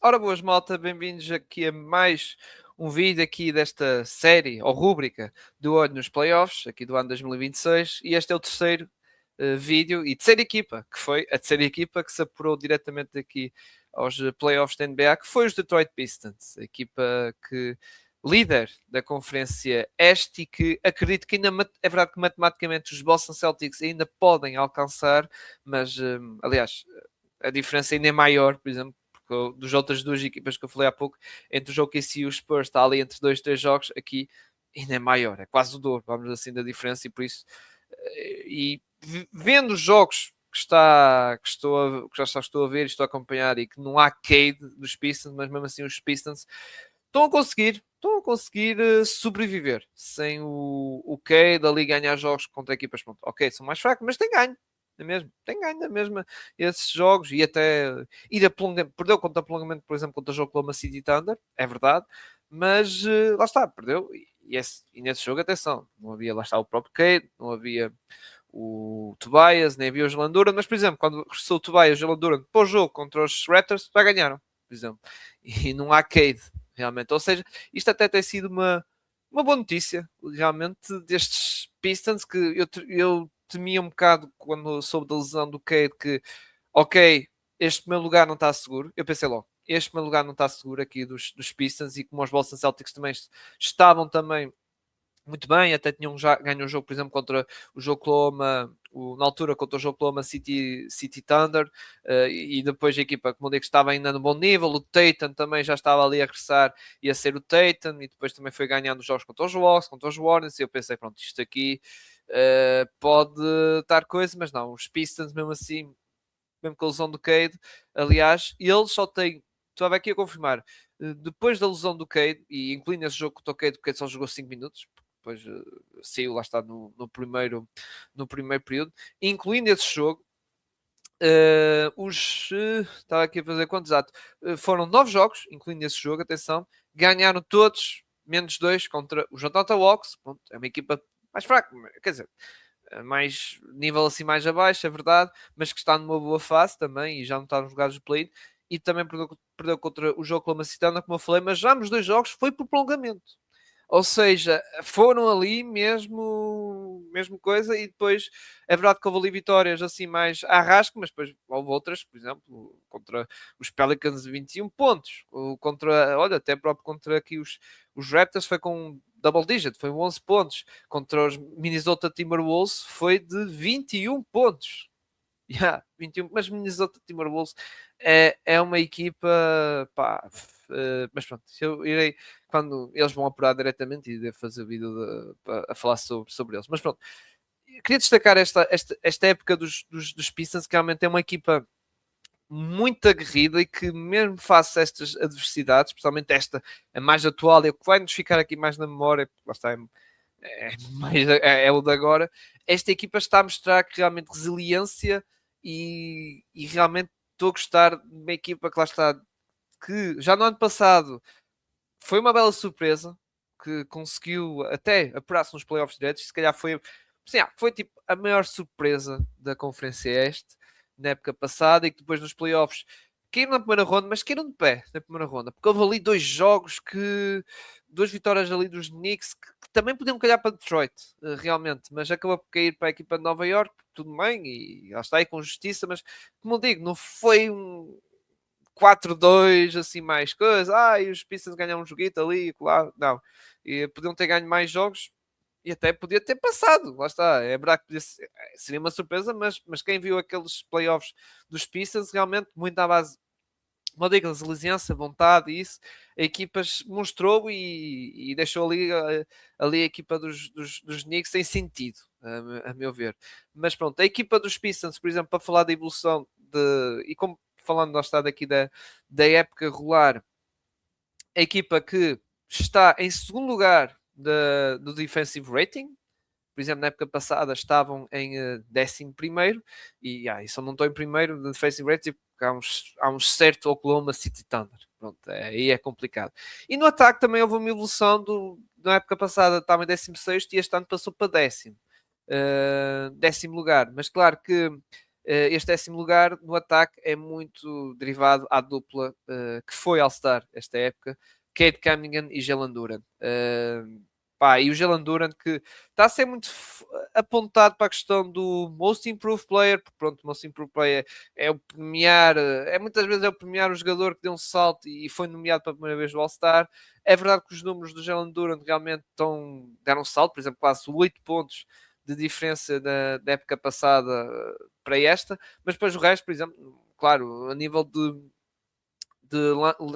Ora boas malta, bem-vindos aqui a mais um vídeo aqui desta série ou rúbrica do Olho nos Playoffs, aqui do ano 2026, e este é o terceiro vídeo e terceira equipa, que foi a terceira equipa que se apurou diretamente aqui aos Playoffs da NBA, que foi os Detroit Pistons, a equipa que líder da Conferência Este e que acredito que ainda é verdade que matematicamente os Boston Celtics ainda podem alcançar, mas aliás a diferença ainda é maior, por exemplo, porque dos outras duas equipas que eu falei há pouco, entre o OKC e o Spurs está ali entre 2-3 jogos, aqui ainda é maior, é quase o dobro, vamos assim, da diferença, e por isso, e vendo os jogos que já estou a ver e estou a acompanhar e que não há Cade dos Pistons, mas mesmo assim os Pistons estão a conseguir sobreviver sem o Cade ali ganhar jogos contra equipas, pronto, ok, são mais fracos, mas tem ganho. É mesmo, tem ganho na mesma esses jogos e até ir a prolongamento, perdeu contra prolongamento, por exemplo, contra o jogo Oklahoma City Thunder, é verdade, mas lá está, perdeu. E nesse jogo, atenção, não havia lá está o próprio Cade, não havia o Tobias, nem havia o Jalen Duran, mas por exemplo, quando regressou o Tobias e o Jalen Duran para o jogo contra os Raptors, já ganharam, por exemplo, e não há Cade realmente, ou seja, isto até tem sido uma boa notícia realmente destes Pistons que eu temia um bocado quando soube da lesão do Cade que, ok, este primeiro lugar não está seguro. Eu pensei logo, este primeiro lugar não está seguro aqui dos Pistons, e como os Boston Celtics também estavam também muito bem, até tinham já ganho um jogo, por exemplo, contra o jogo Oklahoma, na altura contra o jogo Oklahoma City Thunder, e depois a equipa, como eu digo, estava ainda no bom nível, o Tatum também já estava ali a regressar, ia ser o Tatum, e depois também foi ganhando jogos contra os Hawks, contra os Warriors, e eu pensei, pronto, isto aqui pode estar coisa, mas não, os Pistons mesmo assim, mesmo com a lesão do Cade, aliás, eles só têm, estava aqui a confirmar, depois da lesão do Cade, e incluindo esse jogo com o Cade, porque só jogou 5 minutos, depois saiu, lá está, no primeiro período, incluindo esse jogo, estava aqui a fazer quantos exato, foram 9 jogos, incluindo esse jogo, atenção, ganharam todos, menos 2 contra os Atlanta Hawks, pronto, é uma equipa mais fraca, quer dizer, mais nível assim mais abaixo, é verdade, mas que está numa boa fase também e já não está nos lugares de play, e também perdeu contra o jogo com a Macitana, como eu falei, mas já nos dois jogos foi por prolongamento. Ou seja, foram ali mesmo coisa, e depois é verdade que houve ali vitórias assim mais à rasca, mas depois houve outras, por exemplo, contra os Pelicans 21 pontos, contra, olha, até próprio contra aqui os Raptors foi com double digit, foi 11 pontos, contra os Minnesota Timberwolves foi de 21 pontos. Yeah, 21, mas Minnesota Timberwolves é uma equipa, pá, mas pronto, eu irei, quando eles vão apurar diretamente, e devo fazer vídeo a falar sobre eles. Mas pronto, queria destacar esta época dos Pistons, que realmente é uma equipa muito aguerrida e que mesmo face a estas adversidades, especialmente esta, a mais atual, e o que vai nos ficar aqui mais na memória, lá está, é o de agora, esta equipa está a mostrar que realmente resiliência, e realmente estou a gostar de uma equipa que lá está, que já no ano passado foi uma bela surpresa, que conseguiu até apurar-se nos playoffs diretos, se calhar foi tipo a maior surpresa da Conferência Este na época passada, e que depois nos playoffs caíram na primeira ronda, mas caíram de pé na primeira ronda, porque houve ali dois jogos duas vitórias ali dos Knicks que também podiam calhar para Detroit, realmente, mas acabou por cair para a equipa de Nova York, tudo bem, e lá está aí com justiça, mas como eu digo, não foi um 4-2, assim, mais coisa. E os Pistons ganham um joguito ali, claro. Não. E podiam ter ganho mais jogos e até podia ter passado. Lá está. É verdade que seria uma surpresa, mas quem viu aqueles playoffs dos Pistons, realmente, muito à base, uma dica, resiliência, vontade, isso, a equipa mostrou, e deixou ali a equipa dos Knicks sem sentido, a meu ver. Mas pronto, a equipa dos Pistons, por exemplo, para falar da evolução e como falando, nós está daqui da época regular, a equipa que está em segundo lugar do defensive rating. Por exemplo, na época passada estavam em 11º, e só não estou em primeiro de defensive rating porque há uns certo Oklahoma City Thunder. Pronto, aí é complicado. E no ataque também houve uma evolução na época passada estava em 16º e este ano passou para 10º lugar. Mas claro que este 10º lugar no ataque é muito derivado à dupla que foi All-Star esta época, Cade Cunningham e Jalen Duren. E o Jalen Duren que está a ser muito apontado para a questão do Most Improved Player, porque pronto, o Most Improved Player é o premiar, muitas vezes é o premiar o jogador que deu um salto e foi nomeado pela primeira vez no All-Star. É verdade que os números do Jalen Duren realmente deram um salto, por exemplo, quase 8 pontos de diferença da época passada para esta, mas depois o resto, por exemplo, claro, a nível de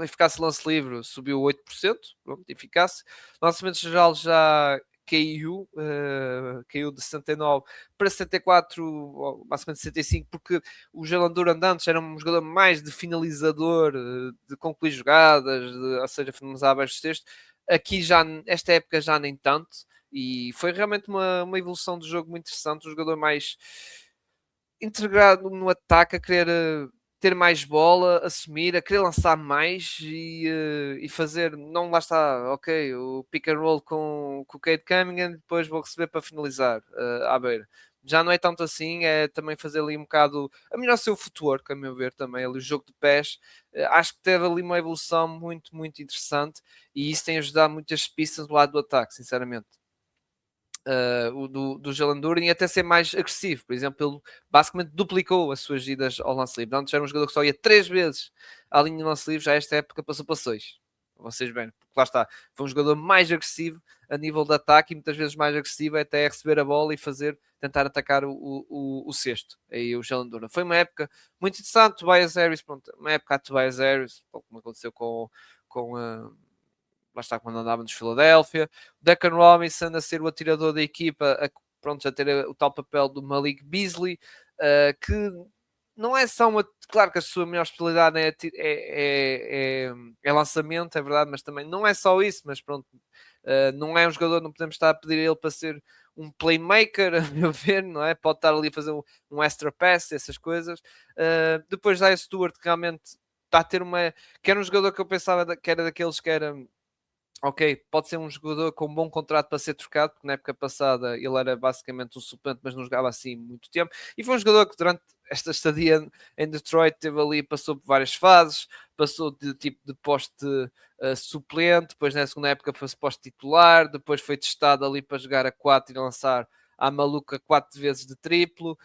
eficácia lance livre subiu 8%, pronto, eficácia. Lançamento geral já caiu de 69 para 74, basicamente 65, porque o Jalen Duran antes era um jogador mais de finalizador, de concluir jogadas, ou seja, finalizar abaixo do texto. Aqui já, esta época já nem tanto, e foi realmente uma evolução do jogo muito interessante, um jogador mais integrado no ataque, a querer ter mais bola, assumir, a querer lançar mais e fazer, não lá está, ok, o pick and roll com o Cade Cunningham, depois vou receber para finalizar à beira. Já não é tanto assim, é também fazer ali um bocado, a melhor seu footwork, a meu ver, também, ali o jogo de pés. Acho que teve ali uma evolução muito, muito interessante e isso tem ajudado muitas pistas do lado do ataque, sinceramente. O do Jalen Duren e até ser mais agressivo. Por exemplo, ele basicamente duplicou as suas idas ao lance livre. Antes era um jogador que só ia 3 vezes à linha de lance livre, já esta época passou para 6. Vocês bem, porque lá está, foi um jogador mais agressivo a nível de ataque e muitas vezes mais agressivo até receber a bola e tentar atacar o cesto. Aí o Jalen Duren. Foi uma época muito interessante. Tobias Harris, pronto, uma época a Tobias Harris, como aconteceu com lá está quando andava nos Philadelphia, Duncan Robinson a ser o atirador da equipa, a ter o tal papel do Malik Beasley, que não é só uma. Claro que a sua maior especialidade é lançamento, é verdade, mas também não é só isso, mas pronto, não é um jogador, não podemos estar a pedir a ele para ser um playmaker, a meu ver, não é? Pode estar ali a fazer um extra pass, essas coisas. Depois da Stewart, que realmente está a ter uma. Que era um jogador que eu pensava que era daqueles que era ok, pode ser um jogador com um bom contrato para ser trocado, porque na época passada ele era basicamente um suplente, mas não jogava assim muito tempo. E foi um jogador que durante esta estadia em Detroit teve ali, passou por várias fases, passou de tipo de poste suplente, depois na segunda época foi poste titular, depois foi testado ali para jogar a 4 e lançar à maluca 4 vezes de triplo,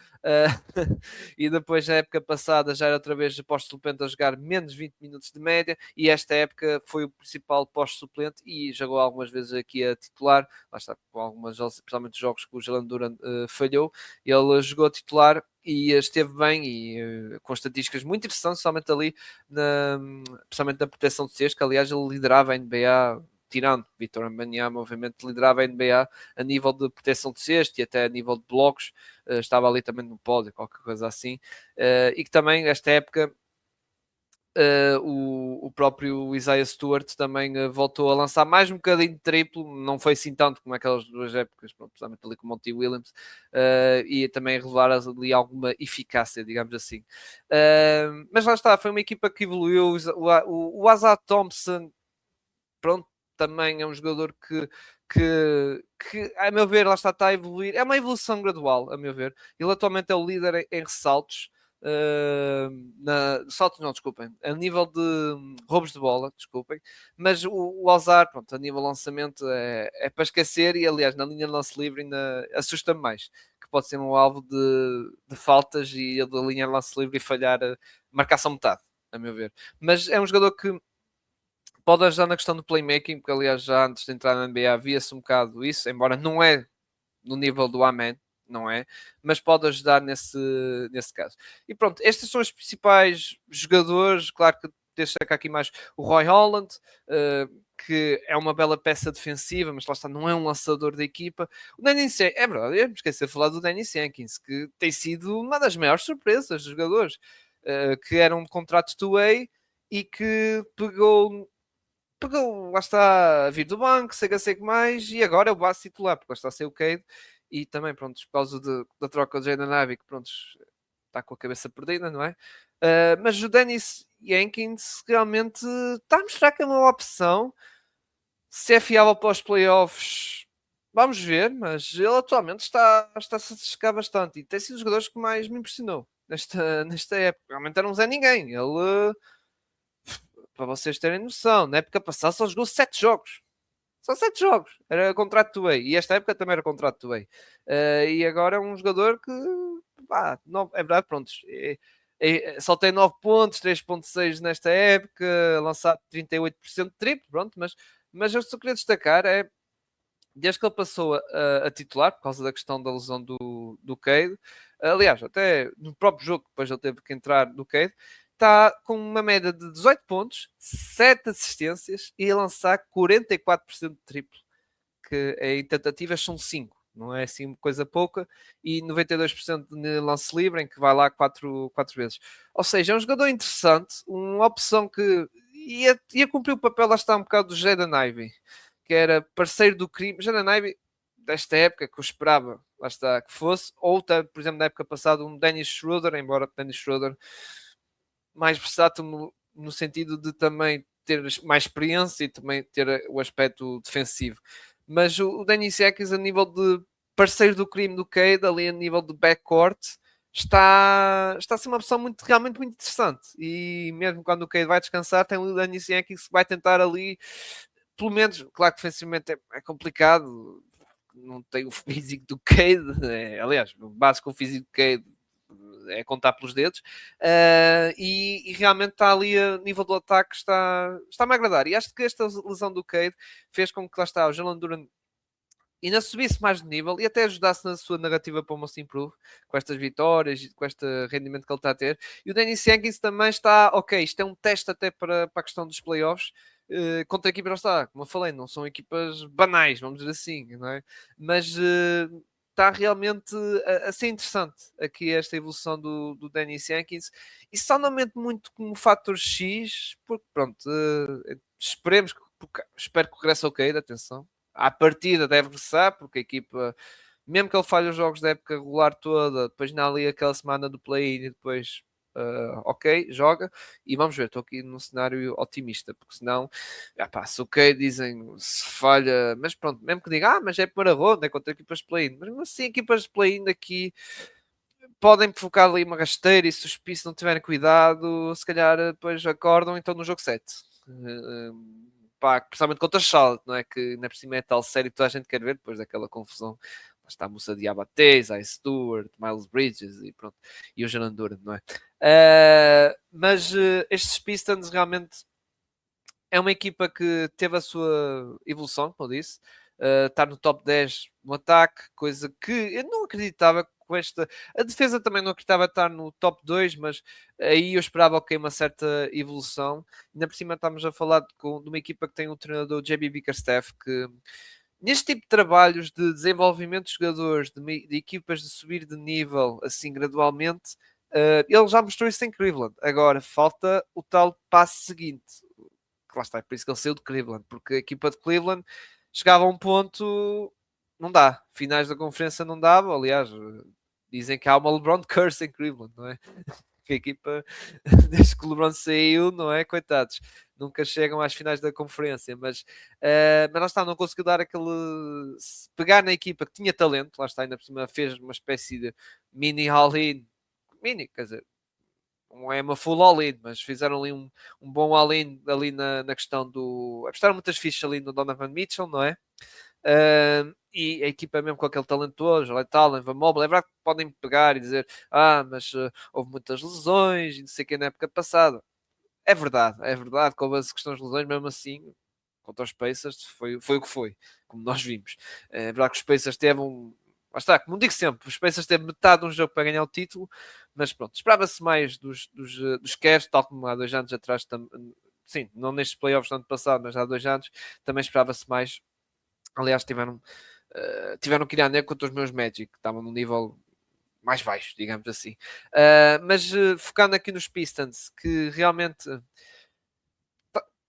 e depois na época passada já era outra vez pós-suplente a jogar menos 20 minutos de média, e esta época foi o principal pós-suplente e jogou algumas vezes aqui a titular, lá está, com algumas, principalmente jogos que o Jalen Duran falhou, ele jogou a titular e esteve bem e com estatísticas muito interessantes, somente ali, principalmente na proteção de cestos, que aliás ele liderava a NBA, tirando Vitor Wembanyama, obviamente liderava a NBA a nível de proteção de cesto e até a nível de blocos, estava ali também no pódio, qualquer coisa assim, e que também esta época o próprio Isaiah Stewart também voltou a lançar mais um bocadinho de triplo, não foi assim tanto como aquelas duas épocas, principalmente ali com o Monty Williams, e também revelar ali alguma eficácia, digamos assim. Mas lá está, foi uma equipa que evoluiu. O Asa Thompson, pronto, também é um jogador que, a meu ver, lá está a evoluir. É uma evolução gradual, a meu ver. Ele atualmente é o líder em ressaltos. Saltos não, desculpem, a nível de roubos de bola, desculpem, mas o Alzar, pronto, a nível de lançamento é para esquecer, e aliás na linha de lance livre ainda assusta-me mais, que pode ser um alvo de faltas e ele da linha de lance livre e falhar, marcar só metade, a meu ver, mas é um jogador que pode ajudar na questão do playmaking, porque aliás já antes de entrar na NBA havia-se um bocado isso, embora não é no nível do Amen, não é? Mas pode ajudar nesse caso. E pronto, estes são os principais jogadores. Claro que deixo destacar aqui mais o Roy Holland, que é uma bela peça defensiva, mas lá está, não é um lançador da equipa. O Danny Sankins, é verdade, eu me esqueci de falar do Danny Sankins, que tem sido uma das maiores surpresas dos jogadores, que era um contrato two-way e que pegou, lá está, a vir do banco, sei que mais, e agora é o base titular, porque lá está a ser o Cade, e também, pronto, por causa da troca de Jaden Ivey, que pronto, está com a cabeça perdida, não é? Mas o Dennis Jenkins realmente está a mostrar que é uma opção. Se é fiável para os playoffs, vamos ver, mas ele atualmente está a se destacar bastante e tem sido um dos jogadores que mais me impressionou, nesta época. Realmente era um Zé Ninguém. Ele, para vocês terem noção, na época passada só jogou 7 jogos. Só 7 jogos. Era contrato do Way. E esta época também era contrato do Way. E agora é um jogador que, pá, não, é verdade, pronto. Só tem 9 pontos, 3.6 nesta época, lançado 38% de triplo, pronto. Mas eu só queria destacar é, desde que ele passou a titular, por causa da questão da lesão do Cade, aliás, até no próprio jogo, depois ele teve que entrar no Cade, está com uma média de 18 pontos, 7 assistências e a lançar 44% de triplo, que em tentativas são 5. Não é assim coisa pouca, e 92% de lance livre, em que vai lá 4 vezes. Ou seja, é um jogador interessante, uma opção que ia cumprir o papel, lá está um bocado do Jaden Ivey, que era parceiro do crime. Jaden Ivey, desta época, que eu esperava, lá está, que fosse, ou, por exemplo, na época passada, um Dennis Schroeder, embora Dennis Schroeder mais versátil no sentido de também ter mais experiência e também ter o aspecto defensivo. Mas o Dennis Ekis, a nível de parceiro do crime do Cade, ali a nível de backcourt, está a ser uma opção realmente muito interessante. E mesmo quando o Cade vai descansar, tem o Dennis Ekis que vai tentar ali, pelo menos, claro que defensivamente é complicado, não tem o físico do Cade, aliás, o básico o físico do Cade é contar pelos dedos, e realmente está ali a nível do ataque, está-me a agradar. E acho que esta lesão do Cade fez com que lá está o Jalen Duran ainda subisse mais de nível e até ajudasse na sua narrativa para o Most Improve, com estas vitórias e com este rendimento que ele está a ter. E o Dennis Jenkins também está, ok, isto é um teste até para a questão dos playoffs, contra equipas, está, como eu falei, não são equipas banais, vamos dizer assim, não é? Mas está realmente a ser interessante aqui esta evolução do Dennis Jenkins, e só não mente muito como fator X, porque pronto, esperemos, espero que o regresso ok, atenção, à partida deve regressar, porque a equipa, mesmo que ele falhe os jogos da época regular toda, depois na ali aquela semana do play-in e depois, ok, joga, e vamos ver, estou aqui num cenário otimista, porque senão, se ok, dizem, se falha, mas pronto, mesmo que diga, mas é a primeira ronda, é contra equipas de play-in, mas mesmo assim, equipas de play-in aqui podem provocar ali uma rasteira, e se não tiverem cuidado, se calhar depois acordam então no jogo 7. Pá, principalmente contra Charlotte, não é? Que ainda por cima é tal série que toda a gente quer ver, depois daquela confusão. Está a Moussa Diabaté, Isaiah Stewart, Miles Bridges e pronto. E o Jalen Duran, não é? Mas estes Pistons realmente é uma equipa que teve a sua evolução, como eu disse. Está no top 10 no ataque, coisa que eu não acreditava com esta. A defesa também não acreditava estar no top 2, mas aí eu esperava uma certa evolução. Ainda por cima estamos a falar de uma equipa que tem o treinador JB Bickerstaff, que neste tipo de trabalhos de desenvolvimento de jogadores, de equipas de subir de nível assim gradualmente, ele já mostrou isso em Cleveland. Agora falta o tal passo seguinte. Que lá está, é por isso que ele saiu de Cleveland, porque a equipa de Cleveland chegava a um ponto, não dá, finais da conferência não dava, aliás, dizem que há uma LeBron curse em Cleveland, não é? Que a equipa, desde que o LeBron saiu, não é? Coitados, nunca chegam às finais da conferência, mas lá está, não conseguiu dar aquele, pegar na equipa que tinha talento, lá está, ainda por cima fez uma espécie de mini all-in, mini, quer dizer, não é uma full all-in, mas fizeram ali um bom all-in ali na questão do. Apostaram muitas fichas ali no Donovan Mitchell, não é? E a equipa mesmo com aquele talentoso, Allen, Van Mobile, é verdade que podem pegar e dizer, mas houve muitas lesões e não sei o que na época passada. É verdade que houve as questões de lesões, mesmo assim, contra os Pacers, foi o que foi, como nós vimos. É verdade que os Pacers teve um. Lá está, como digo sempre, os Pacers teve metade de um jogo para ganhar o título, mas pronto, esperava-se mais dos Cavs, tal como há 2 anos atrás, sim, não nestes playoffs do ano passado, mas há 2 anos, também esperava-se mais. Aliás, tiveram que ir à neve contra os meus Magic, que estavam num nível mais baixo, digamos assim. Mas focando aqui nos Pistons, que realmente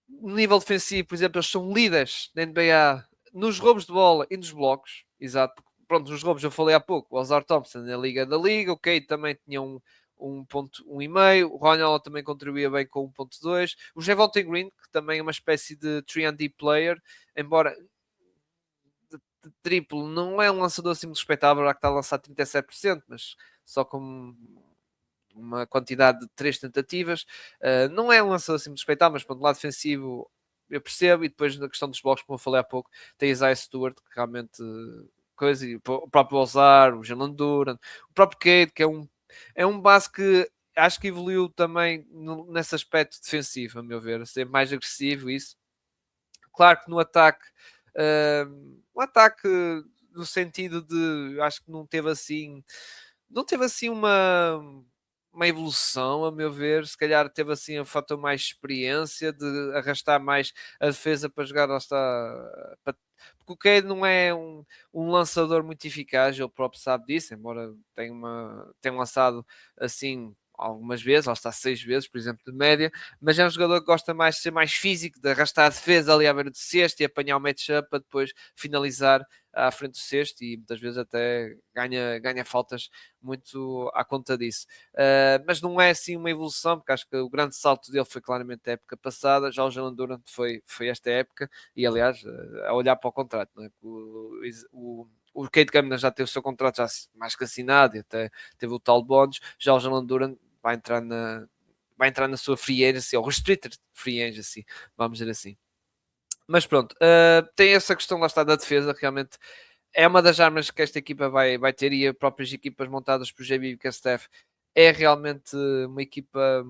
no nível defensivo, por exemplo, eles são líderes da NBA nos roubos de bola e nos blocos. Exato. Pronto, nos roubos eu falei há pouco. O Ozar Thompson na Liga da Liga, ok, também tinha um ponto 1,5. O Ronald também contribuía bem com 1,2. O Javonte Green, que também é uma espécie de 3&D player, embora de triplo não é um lançador assim muito respeitável, já que está a lançar 37%, mas só como uma quantidade de 3 tentativas. Não é um lançador assim respeitável, mas do lado defensivo eu percebo. E depois na questão dos blocos, como eu falei há pouco, tem Isaiah Stewart, que realmente coisa, e o próprio Ozar, o Jalen Duran, o próprio Cade, que é um base que acho que evoluiu também nesse aspecto defensivo, a meu ver, a ser mais agressivo. Isso, claro que no ataque, o ataque no sentido de, acho que não teve assim uma evolução, a meu ver. Se calhar teve assim um fator mais experiência de arrastar mais a defesa para jogar, lá está, porque o Cade não é um lançador muito eficaz, ele próprio sabe disso, embora tenha lançado assim algumas vezes, lá está 6 vezes, por exemplo, de média, mas é um jogador que gosta mais de ser mais físico, de arrastar a defesa ali à beira do cesto e apanhar o matchup para depois finalizar à frente do cesto, e muitas vezes até ganha faltas muito à conta disso. Mas não é assim uma evolução, porque acho que o grande salto dele foi claramente a época passada, já o Jalen Durant foi esta época, e aliás, a olhar para o contrato, não é? O Cade Cunningham já teve o seu contrato já mais que assinado, e até teve o tal bónus. Já o Jalen Durant vai entrar na sua free agency, ou restricted free agency, vamos dizer assim. Mas pronto, tem essa questão lá está da defesa, realmente é uma das armas que esta equipa vai ter, e as próprias equipas montadas por JB e Staff é realmente uma equipa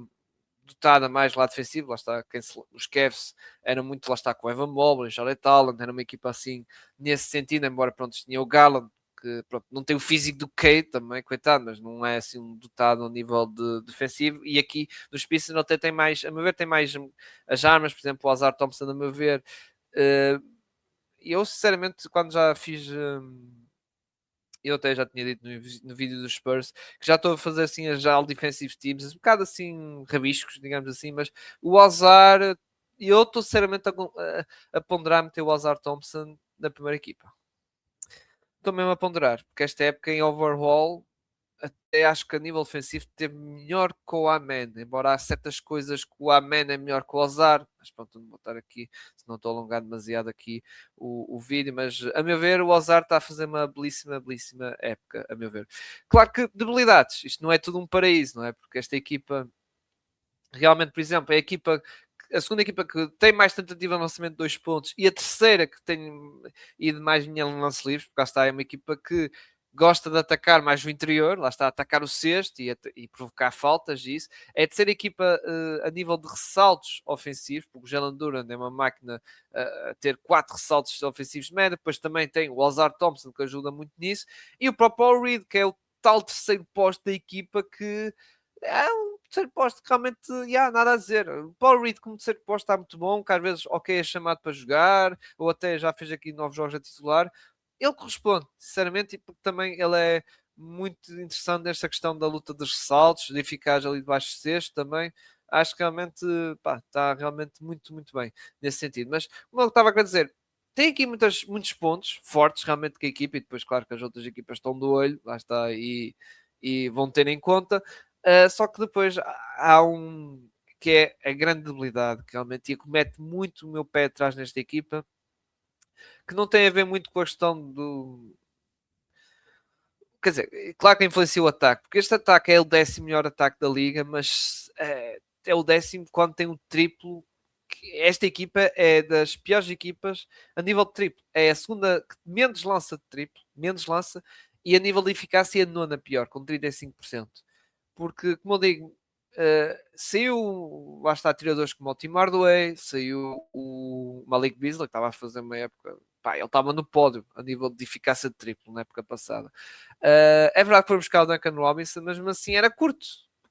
dotada mais lá defensivo. Lá está, os Cavs eram muito, lá está, com o Evan Mobley, Jarrett Allen, era uma equipa assim nesse sentido, embora pronto, tinha o Garland, que pronto, não tem o físico do Cade também, coitado, mas não é assim um dotado a nível de defensivo. E aqui nos Pistons até tem mais, a meu ver, tem mais as armas, por exemplo, o Azar Thompson, a meu ver. Eu sinceramente, quando já fiz, eu até já tinha dito no vídeo dos Spurs, que já estou a fazer assim as All Defensive Teams, um bocado assim rabiscos, digamos assim, mas o Azar, eu estou sinceramente a ponderar meter o Azar Thompson na primeira equipa. Estou mesmo a ponderar, porque esta época em overhaul, até acho que a nível ofensivo teve melhor que o Amen, embora há certas coisas que o Amen é melhor que o Azar, mas pronto, não vou estar aqui, se não estou a alongar demasiado aqui o vídeo, mas a meu ver o Azar está a fazer uma belíssima, belíssima época, a meu ver. Claro que debilidades, isto não é tudo um paraíso, não é? Porque esta equipa, realmente, por exemplo, é a segunda equipa que tem mais tentativa de lançamento de 2 pontos, e a terceira que tem ido mais em lance livre, porque lá está, é uma equipa que gosta de atacar mais o interior, lá está, a atacar o cesto e provocar faltas, e isso. É a terceira equipa a nível de ressaltos ofensivos, porque o Jalen Duran é uma máquina a ter 4 ressaltos ofensivos de média. Depois também tem o Alzar Thompson, que ajuda muito nisso, e o próprio Paul Reed, que é o tal terceiro posto da equipa, que é um terceiro posto que realmente, nada a dizer. O Paul Reed como terceiro posto está muito bom, que às vezes, ok, é chamado para jogar, ou até já fez aqui 9 jogos a titular. Ele corresponde, sinceramente, porque também ele é muito interessante nesta questão da luta dos ressaltos, de eficaz ali debaixo de sexto também. Acho que realmente, pá, está realmente muito, muito bem nesse sentido. Mas, como eu estava a querer dizer, tem aqui muitos pontos fortes realmente que a equipa, e depois, claro, que as outras equipas estão do olho, lá está, e vão ter em conta. Só que depois há um que é a grande debilidade, que realmente, e que mete muito o meu pé atrás nesta equipa, que não tem a ver muito com a questão do. Quer dizer, claro que influencia o ataque, porque este ataque é o 10º melhor ataque da liga, mas é o 10º quando tem um triplo. Esta equipa é das piores equipas a nível de triplo. É a segunda que menos lança de triplo, menos lança, e a nível de eficácia é a nona pior, com 35%. Porque, como eu digo, saiu, lá está, tiradores como o Tim Hardaway, saiu o Malik Beasley, que estava a fazer uma época, pá, ele estava no pódio a nível de eficácia de triplo na época passada. É verdade que foi buscar o Duncan Robinson, mas mesmo assim era curto.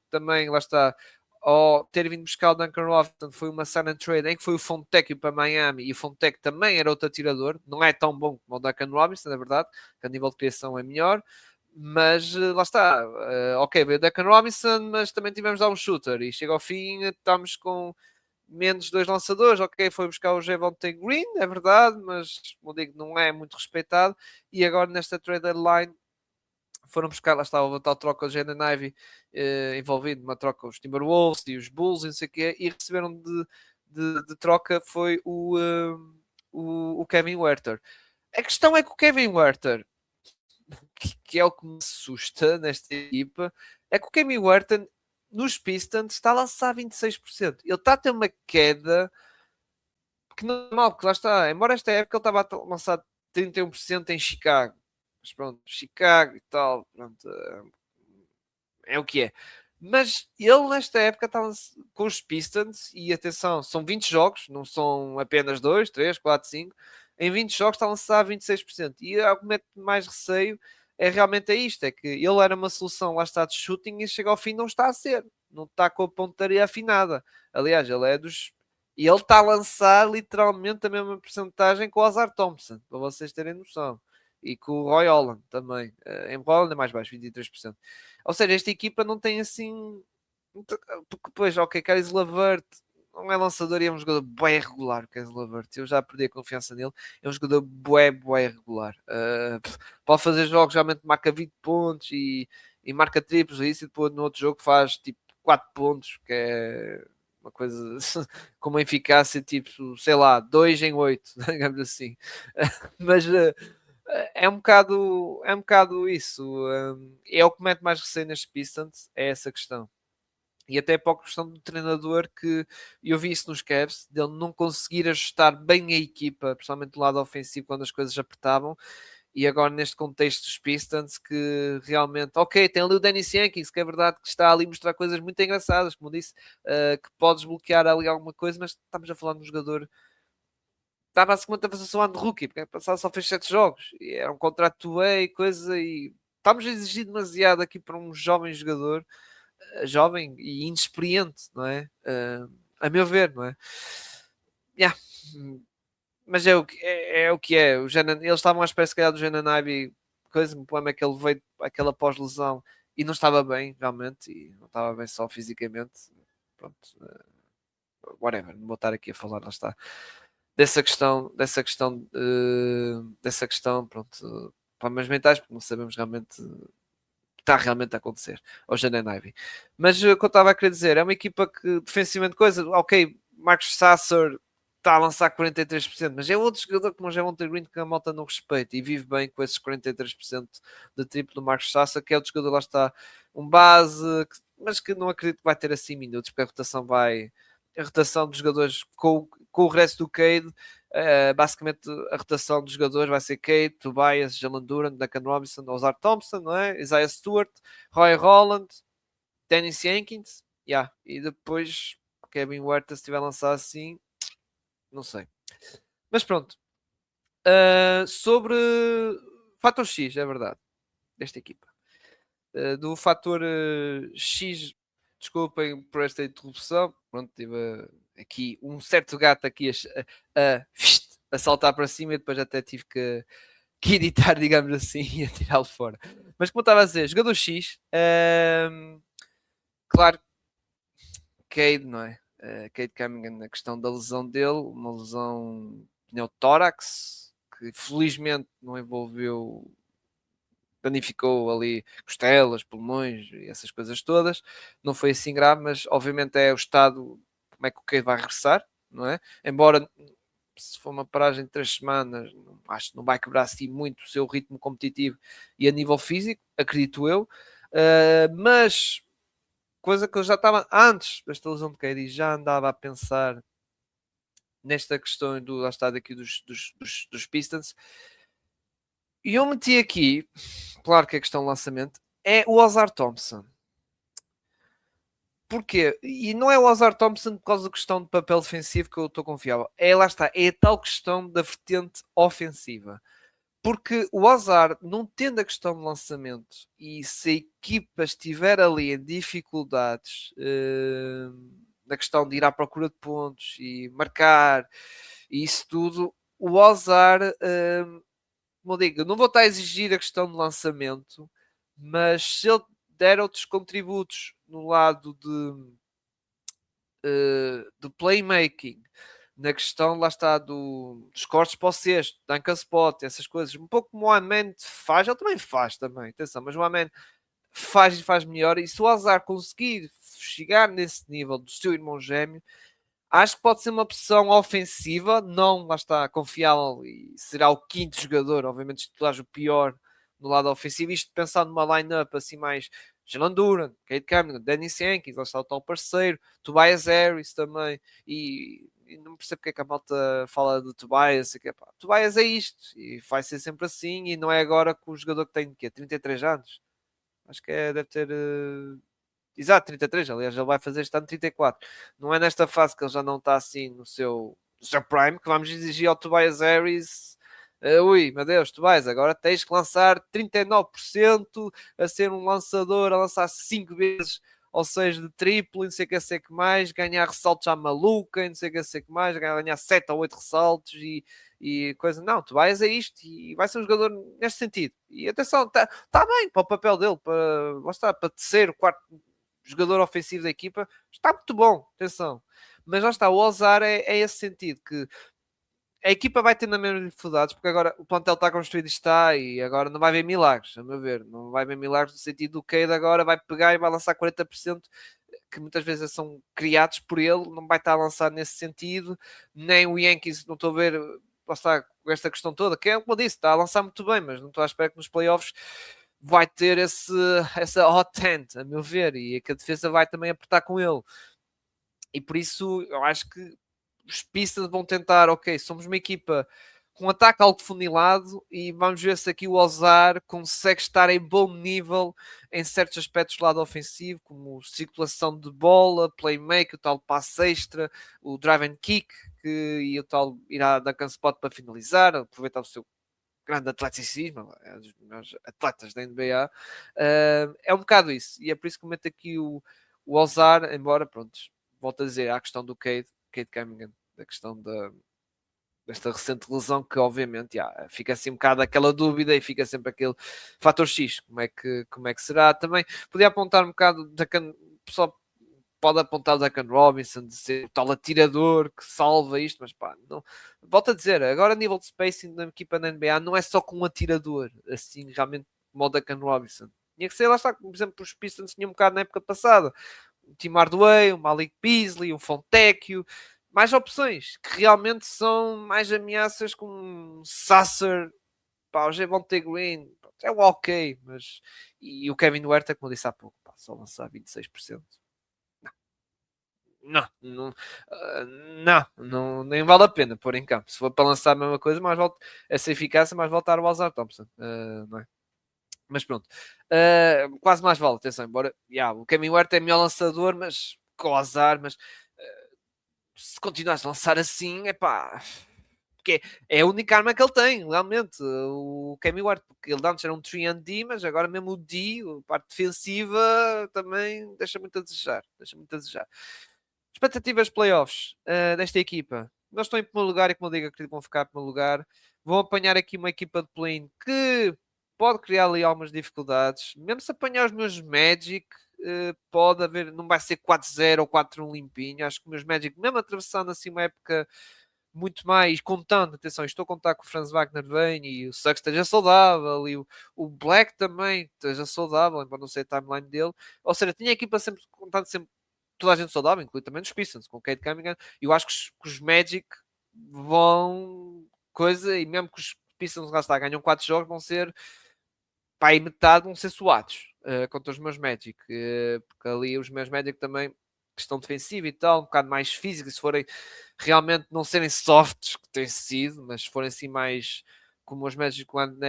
Também, lá está, ao ter vindo buscar o Duncan Robinson, foi uma sign and trade em que foi o Fontecchio para Miami, e o Fontecchio também era outro atirador, não é tão bom como o Duncan Robinson, na verdade, que a nível de criação é melhor. Mas lá está, ok, veio o Duncan Robinson, mas também tivemos lá um shooter, e chega ao fim, estamos com menos 2 lançadores. Ok, foi buscar o Javonte Green, é verdade, mas como digo, não é muito respeitado. E agora nesta trade deadline foram buscar, lá está, houve a tal troca do Jaden Ivey envolvido numa troca, os Timberwolves e os Bulls e não sei o quê, e receberam de troca foi o Kevin Werther. A questão é que o Kevin Werther, que é o que me assusta nesta equipa, é que o Kevin Werther nos Pistons está a lançar 26%. Ele está a ter uma queda que não é normal, porque lá está, embora esta época ele estava a lançar 31% em Chicago. Mas pronto, Chicago e tal, pronto, é o que é. Mas ele nesta época está com os Pistons, e atenção, são 20 jogos, não são apenas 2, 3, 4, 5. Em 20 jogos está a lançar 26%. E o que mete mais receio é realmente isto, é que ele era uma solução, lá está, de shooting, e chega ao fim não está a ser. Não está com a pontaria afinada. Aliás, ele é dos... E ele está a lançar literalmente a mesma porcentagem que o Ozar Thompson, para vocês terem noção. E com o Roy Holland também. Em Roy Holland é mais baixo, 23%. Ou seja, esta equipa não tem assim. Porque depois, ok, Caris LeVert não é lançador e é um jogador bem regular. O Caris LeVert, eu já perdi a confiança nele. É um jogador bem regular. Pode fazer jogos, realmente marca 20 pontos e marca triplos, isso, e depois no outro jogo faz tipo 4 pontos, que é uma coisa com uma eficácia tipo, sei lá, 2 em 8, digamos assim. Mas é um bocado isso. É o que mete mais receio nas Pistons, é essa questão. E até para a questão do treinador, que eu vi isso nos Cavs, dele não conseguir ajustar bem a equipa, principalmente do lado ofensivo, quando as coisas apertavam. E agora neste contexto dos Pistons, que realmente, ok, tem ali o Danny Jenkins, que é verdade que está ali a mostrar coisas muito engraçadas, como disse, que podes bloquear ali alguma coisa, mas estamos a falar de um jogador está basicamente a fazer só um ano de rookie, porque passado só fez 7 jogos, e era um contrato way e coisa, e estamos a exigir demasiado aqui para um jovem jogador, jovem e inexperiente, não é? A meu ver, não é? Yeah. Mas é o que é. Eles estavam à espera, se calhar, do Janan Ivey, coisa, o problema é que ele veio aquela pós-lesão e não estava bem, realmente, e não estava bem só fisicamente. Pronto, whatever, não vou estar aqui a falar, lá está dessa questão, pronto, problemas mentais, porque não sabemos realmente o que está realmente a acontecer ao Jaden Ivey. Mas o que eu estava a querer dizer, é uma equipa que defensivamente coisa, ok, Marcus Sasser está a lançar 43%, mas é outro jogador como o Javonte Green que a malta não respeita e vive bem com esses 43% de triplo do Marcus Sasser, que é outro jogador, lá está, um base, mas que não acredito que vai ter assim minutos, porque a rotação dos jogadores com o regresso do Cade, basicamente a rotação dos jogadores vai ser Cade, Tobias, Jalen Duran, Duncan Robinson, Ozar Thompson, não é? Isaiah Stewart, Roy Holland, Dennis Jenkins, yeah. E depois Kevin Huerta, se tiver lançado assim, não sei. Mas pronto. Sobre fator X, é verdade, desta equipa. Do fator X, desculpem por esta interrupção, pronto, tive aqui um certo gato aqui a saltar para cima e depois até tive que editar, digamos assim, e a tirá-lo fora. Mas como eu estava a dizer, jogador X, claro, Cade, não é? Cade Cunningham, na questão da lesão dele, uma lesão pneutórax, que felizmente não envolveu, danificou ali costelas, pulmões e essas coisas todas. Não foi assim grave, mas obviamente é o estado, como é que o Cade vai regressar, não é? Embora se for uma paragem de 3 semanas, acho que não vai quebrar assim muito o seu ritmo competitivo e a nível físico, acredito eu. Mas coisa que eu já estava antes desta lesão de Cade, já andava a pensar nesta questão do lá está daqui dos Pistons. E eu meti aqui, claro que a questão do lançamento é o Ozar Thompson. Porquê? E não é o Ozar Thompson por causa da questão de papel defensivo que eu estou confiável. Lá está, é a tal questão da vertente ofensiva. Porque o Ozar, não tendo a questão de lançamento, e se a equipa estiver ali em dificuldades na questão de ir à procura de pontos e marcar, e isso tudo, o Ozar, como eu digo, não vou estar a exigir a questão de lançamento, mas se ele der outros contributos no lado de playmaking, na questão, lá está, dos cortes para o cesto, Duncan Spot, essas coisas, um pouco como o Amen faz, ele também faz também, atenção, mas o Amen faz e faz melhor, e se o Azar conseguir chegar nesse nível do seu irmão gêmeo, acho que pode ser uma opção ofensiva, não, lá está, confiável, e será o quinto jogador, obviamente, se tu o pior no lado ofensivo, isto pensando numa line-up assim mais Jalen Duran, Cade Cunningham, Danny Sankey, lá está o tal parceiro, Tobias Harris também, e não percebo porque é que a malta fala de Tobias, que, pá, Tobias é isto, e vai ser sempre assim, e não é agora com o jogador que tem, que 33 anos, acho que deve ter, exato, 33, aliás, ele vai fazer este ano 34, não é nesta fase que ele já não está assim no seu prime, que vamos exigir ao Tobias Harris. Ui, meu Deus, Tobias, agora tens que lançar 39% a ser um lançador, a lançar 5 vezes ou seja, de triplo, não sei o que, sei que mais, ganhar ressaltos à maluca, não sei o que, sei que mais, ganhar 7 ou 8 ressaltos e coisa. Não, Tobias é isto e vai ser um jogador neste sentido. E atenção, está bem para o papel dele, lá está, para terceiro, quarto jogador ofensivo da equipa, está muito bom, atenção. Mas lá está, o Ozar é esse sentido, que a equipa vai ter na mesma dificuldades, porque agora o plantel está construído e está, e agora não vai haver milagres, a meu ver. Não vai haver milagres no sentido do Cade agora vai pegar e vai lançar 40%, que muitas vezes são criados por ele, não vai estar a lançar nesse sentido, nem o Yankees, não estou a ver, lá está, com esta questão toda, que é como eu disse, está a lançar muito bem, mas não estou à espera que nos playoffs vai ter essa hot hand, a meu ver, e que a defesa vai também apertar com ele. E por isso eu acho que os Pistons vão tentar, ok, somos uma equipa com um ataque alto funilado e vamos ver se aqui o Ozar consegue estar em bom nível em certos aspectos do lado ofensivo, como circulação de bola, playmaker, o tal passe extra, o drive and kick, e o tal irá dar spot para finalizar, aproveitar o seu grande atleticismo, é um dos melhores atletas da NBA. É um bocado isso, e é por isso que eu meto aqui o Ozar, embora, pronto, volto a dizer, há a questão do Cade Cunningham, da questão desta recente lesão, que obviamente fica assim um bocado aquela dúvida e fica sempre aquele fator X, como é que será. Também podia apontar um bocado, o pessoal pode apontar o Duncan Robinson de ser o tal atirador que salva isto, mas pá, não. Volto a dizer, agora a nível de spacing da equipa da NBA não é só com um atirador, assim, realmente como o Duncan Robinson. Tinha que ser, lá está, por exemplo, os Pistons tinham um bocado na época passada. O Tim Hardaway, o Malik Beasley, o Fontecchio, mais opções que realmente são mais ameaças com Sasser, pá, o Javonte Green, é o ok, mas e o Kevin Huerta, como eu disse há pouco, pá, só lançar 26%. Não, não, não, nem vale a pena pôr em campo. Se for para lançar a mesma coisa, mais vale essa eficácia, mais voltar o Azar Thompson, não é? Mas pronto, quase mais vale, atenção, embora o Kevin Huerta é melhor lançador, mas com o azar, mas se continuares a lançar assim, é pá, porque é a única arma que ele tem, realmente, o Kevin Huerta, porque ele antes era um 3D, mas agora mesmo o D, a parte defensiva, também deixa muito a desejar, Expectativas playoffs desta equipa. Nós estão em primeiro lugar e, como eu digo, acredito que vão ficar em primeiro lugar. Vão apanhar aqui uma equipa de play que pode criar ali algumas dificuldades. Mesmo se apanhar os meus Magic, pode haver, não vai ser 4-0 ou 4-1 limpinho. Acho que os meus Magic, mesmo atravessando assim uma época muito mais, contando, atenção, estou a contar que o Franz Wagner vem e o Suggs esteja saudável e o Black também esteja saudável, embora não sei a timeline dele. Ou seja, tinha a equipa sempre contando sempre toda a gente saudável, inclui também os Pistons, com o Cade Cunningham, e eu acho que os Magic vão coisa, e mesmo que os Pistons lá está, ganham 4 jogos, vão ser pá, e metade vão ser suados contra os meus Magic, porque ali os meus Magic também questão defensiva e tal, um bocado mais física, se forem realmente não serem softs que têm sido, mas se forem assim mais como os Magic quando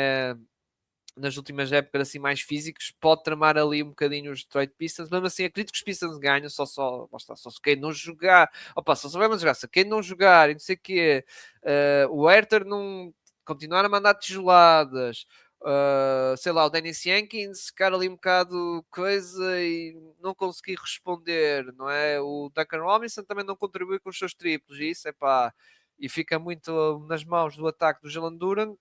nas últimas épocas assim mais físicos, pode tramar ali um bocadinho os Detroit Pistons, mesmo assim acredito que os Pistons ganham, só se quem não jogar, opa, só sabemos jogar, se quem não jogar e não sei o quê, o Herter não continuar a mandar tijoladas, sei lá, o Dennis Jenkins ficar ali um bocado coisa e não conseguir responder, não é? O Duncan Robinson também não contribui com os seus triplos, e isso é pá, e fica muito nas mãos do ataque do Jalen Duran.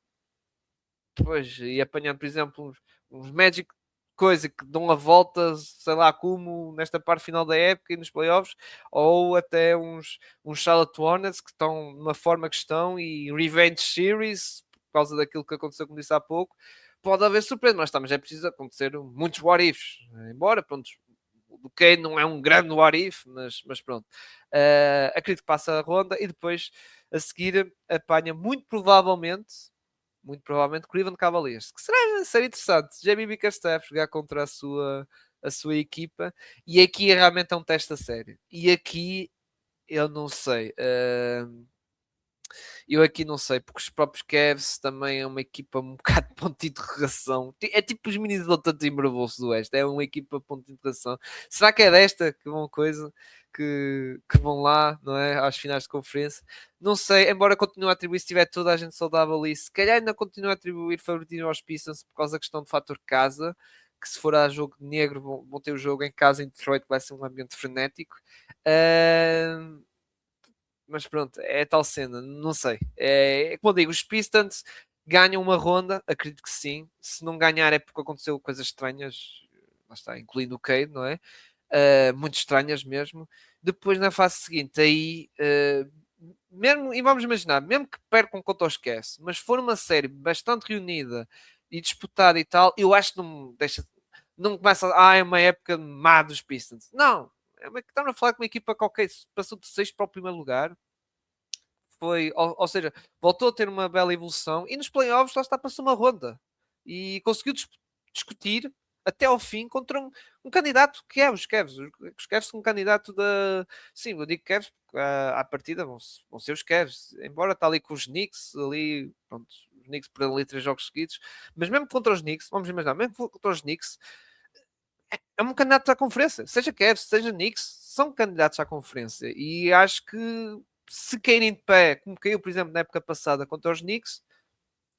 Pois, e apanhando, por exemplo, uns Magic coisa que dão a volta, sei lá, como nesta parte final da época e nos playoffs, ou até uns Charlotte Hornets que estão numa forma que estão e Revenge Series, por causa daquilo que aconteceu, como disse há pouco, pode haver surpresa, mas é preciso acontecer muitos what ifs, embora, pronto, o Kane não é um grande what if, mas pronto. Acredito que passa a ronda e depois a seguir apanha muito provavelmente Cleveland Cavaliers, que seria interessante. Jamie Bickerstaff jogar contra a sua equipa, e aqui realmente é um teste a sério. E aqui eu não sei. Eu aqui não sei, porque os próprios Cavs também é uma equipa um bocado de ponto de interrogação. É tipo os Minnesota Timberwolves do Oeste, é uma equipa ponto de interrogação. Será que é desta que vão coisa? Que vão lá, não é? Às finais de conferência. Não sei, embora continue a atribuir, se tiver toda a gente saudável ali, se calhar ainda continue a atribuir favoritismo aos Pistons por causa da questão do fator casa, que se for a jogo negro vão ter o jogo em casa em Detroit, que vai ser um ambiente frenético. Mas pronto, é tal cena, não sei. É como eu digo, os Pistons ganham uma ronda, acredito que sim. Se não ganhar é porque aconteceu coisas estranhas, lá está, incluindo o Cade, não é? Muito estranhas mesmo. Depois na fase seguinte, aí mesmo, e vamos imaginar, mesmo que percam contra os Cavs, mas for uma série bastante reunida e disputada e tal, eu acho que não deixa, não começa, é uma época má dos Pistons. Não, estamos a falar com uma equipa qualquer, passou de 6 para o primeiro lugar, foi, ou seja, voltou a ter uma bela evolução e nos playoffs lá está, passou uma ronda e conseguiu discutir até ao fim contra um candidato que é os Cavs. Os Cavs são um candidato da. Sim, eu digo Cavs porque à partida vão ser os Cavs, embora está ali com os Knicks, ali, pronto, os Knicks perderam ali 3 jogos seguidos, mas mesmo contra os Knicks, vamos imaginar, mesmo contra os Knicks, é um candidato à conferência, seja Cavs, seja Knicks, são candidatos à conferência e acho que se caírem de pé, como caiu, por exemplo, na época passada contra os Knicks,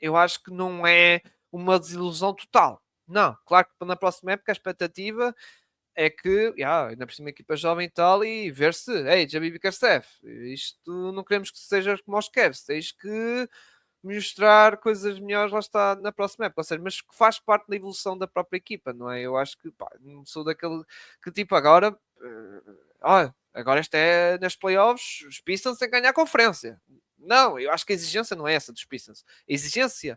eu acho que não é uma desilusão total. Não, claro que na próxima época a expectativa é que, ainda por cima a equipa jovem e tal, e ver se, Javi Bickerstaff, isto não queremos que seja como os Cavs, tens que mostrar coisas melhores lá está na próxima época, ou seja, mas que faz parte da evolução da própria equipa, não é? Eu acho que, não sou daquele que tipo agora, agora este é nas playoffs, os Pistons têm que ganhar a conferência. Não, eu acho que a exigência não é essa dos Pistons. A exigência,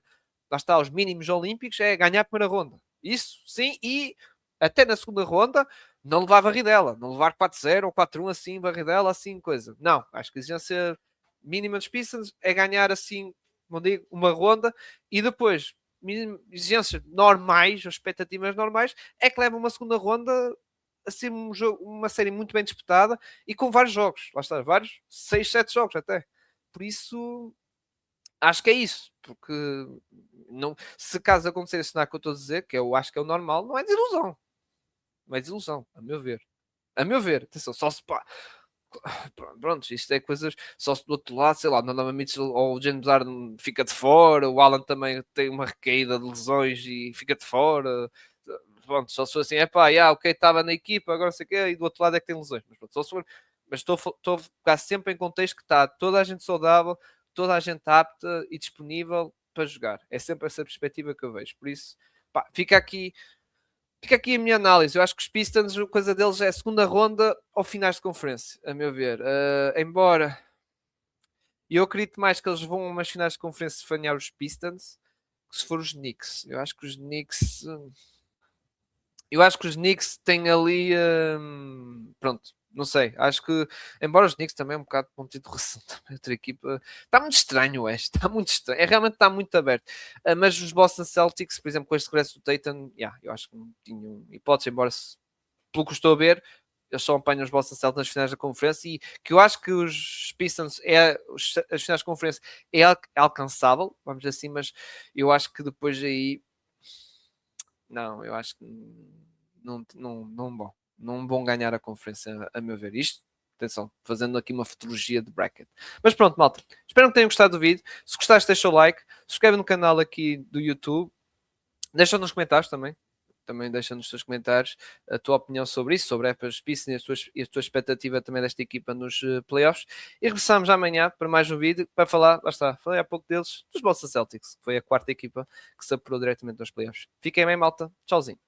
lá está, os mínimos olímpicos, é ganhar a primeira ronda. Isso, sim, e até na segunda ronda, não levar varridela. Não levar 4-0 ou 4-1 assim, varridela, assim, coisa. Não, acho que a exigência mínima dos Pistons é ganhar assim, como digo, uma ronda e depois exigências normais, expectativas normais, é que leva uma segunda ronda a ser uma série muito bem disputada e com vários jogos. Lá está, vários, 6, 7 jogos até. Por isso, acho que é isso. Porque não, se caso acontecer esse cenário que eu estou a dizer, que eu acho que é o normal, não é desilusão. Não é desilusão, a meu ver. A meu ver, atenção, só se pá. Pronto, isto é coisas. Só se do outro lado, sei lá, o Donovan Mitchell ou o James Harden fica de fora, o Alan também tem uma recaída de lesões e fica de fora. Pronto, só se for assim, ok, estava na equipa, agora sei o quê, e do outro lado é que tem lesões. Mas pronto, só se for. Mas estou a ficar sempre em contexto que está toda a gente saudável, toda a gente apta e disponível para jogar. É sempre essa perspectiva que eu vejo. Por isso, fica aqui a minha análise. Eu acho que os Pistons, a coisa deles é a segunda ronda ou finais de conferência, a meu ver. Embora eu acredito mais que eles vão a umas finais de conferência falhar os Pistons que se for os Knicks. Eu acho que os Knicks têm ali. Pronto, não sei. Acho que, embora os Knicks também é um bocado de ponto de interrogação, também outra equipa. Está muito estranho este, está muito estranho. Realmente está muito aberto. Mas os Boston Celtics, por exemplo, com este regresso do Tatum, eu acho que não tinham hipótese, embora pelo que estou a ver, eles só apanham os Boston Celtics nas finais da conferência e que eu acho que os Pistons as finais da conferência é alcançável, vamos dizer assim, mas eu acho que depois aí não, eu acho que não vão ganhar a conferência, a meu ver. Isto, atenção, fazendo aqui uma futurologia de bracket. Mas pronto, malta. Espero que tenham gostado do vídeo. Se gostaste, deixa o like. Subscreve no canal aqui do YouTube. Deixa nos comentários também. Também deixa nos teus comentários a tua opinião sobre isso, sobre a Pistons e a tua expectativa também desta equipa nos playoffs. E regressamos amanhã para mais um vídeo para falar, lá está, falei há pouco deles, dos Boston Celtics, que foi a quarta equipa que se apurou diretamente aos playoffs. Fiquem bem, malta. Tchauzinho.